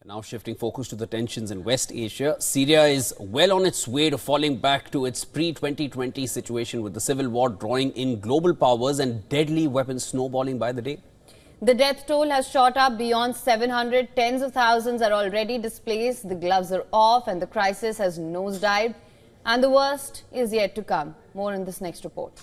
Now shifting focus to the tensions in West Asia, Syria is well on its way to falling back to its pre-2020 situation, with the civil war drawing in global powers and deadly weapons snowballing by the day. The death toll has shot up beyond 700. Tens of thousands are already displaced. The gloves are off and the crisis has nosedived. And the worst is yet to come. More in this next report.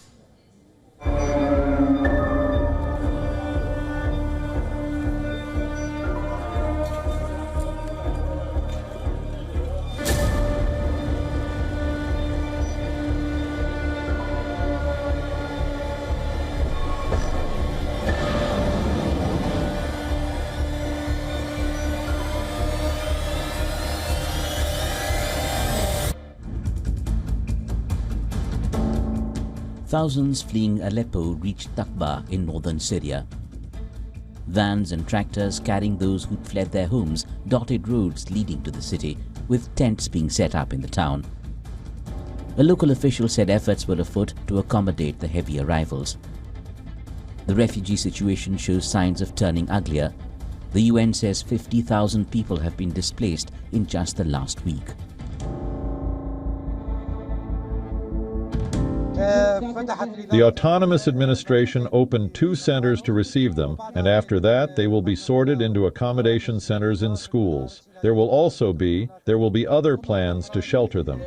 Thousands fleeing Aleppo reached Taqba in northern Syria. Vans and tractors carrying those who'd fled their homes dotted roads leading to the city, with tents being set up in the town. A local official said efforts were afoot to accommodate the heavy arrivals. The refugee situation shows signs of turning uglier. The UN says 50,000 people have been displaced in just the last week. The autonomous administration opened 2 centers to receive them, and after that they will be sorted into accommodation centers in schools. There will be other plans to shelter them.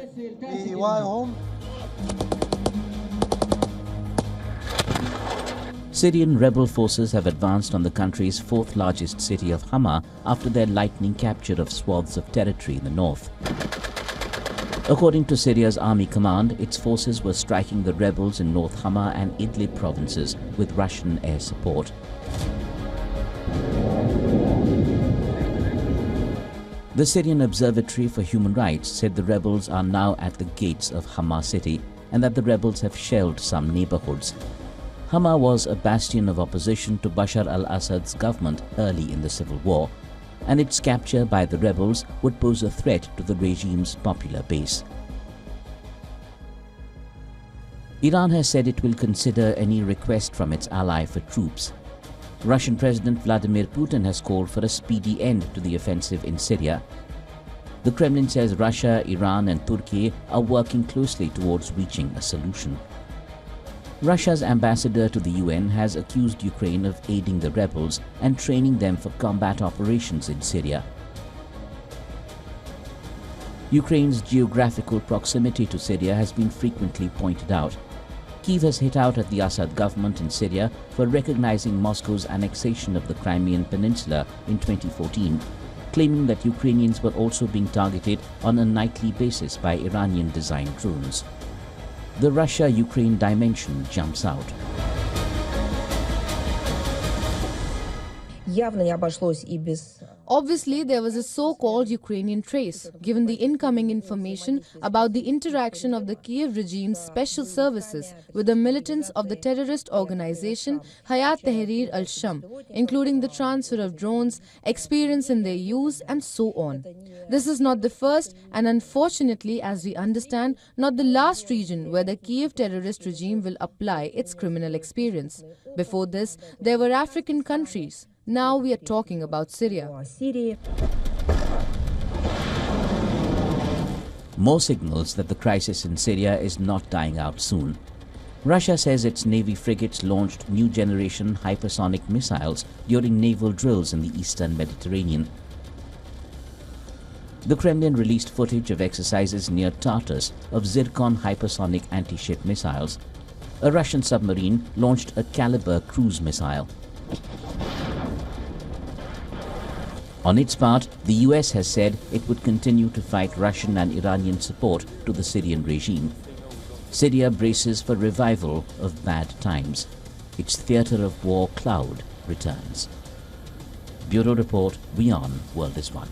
Syrian rebel forces have advanced on the country's 4th largest city of Hama after their lightning capture of swaths of territory in the north. According to Syria's army command, its forces were striking the rebels in North Hama and Idlib provinces with Russian air support. The Syrian Observatory for Human Rights said the rebels are now at the gates of Hama city and that the rebels have shelled some neighborhoods. Hama was a bastion of opposition to Bashar al-Assad's government early in the civil war, and its capture by the rebels would pose a threat to the regime's popular base. Iran has said it will consider any request from its ally for troops. Russian President Vladimir Putin has called for a speedy end to the offensive in Syria. The Kremlin says Russia, Iran and Turkey are working closely towards reaching a solution. Russia's ambassador to the UN has accused Ukraine of aiding the rebels and training them for combat operations in Syria. Ukraine's geographical proximity to Syria has been frequently pointed out. Kyiv has hit out at the Assad government in Syria for recognizing Moscow's annexation of the Crimean Peninsula in 2014, claiming that Ukrainians were also being targeted on a nightly basis by Iranian-designed drones. The Russia-Ukraine dimension jumps out. Obviously, there was a so-called Ukrainian trace, given the incoming information about the interaction of the Kiev regime's special services with the militants of the terrorist organization Hayat Tahrir al-Sham, including the transfer of drones, experience in their use, and so on. This is not the first and, unfortunately, as we understand, not the last region where the Kiev terrorist regime will apply its criminal experience. Before this, there were African countries. Now we are talking about Syria. More signals that the crisis in Syria is not dying out soon. Russia says its Navy frigates launched new generation hypersonic missiles during naval drills in the eastern Mediterranean. The Kremlin released footage of exercises near Tartus of Zircon hypersonic anti-ship missiles. A Russian submarine launched a Caliber cruise missile. On its part, the US has said it would continue to fight Russian and Iranian support to the Syrian regime. Syria braces for revival of bad times. Its theater of war cloud returns. Bureau Report, WION World is One.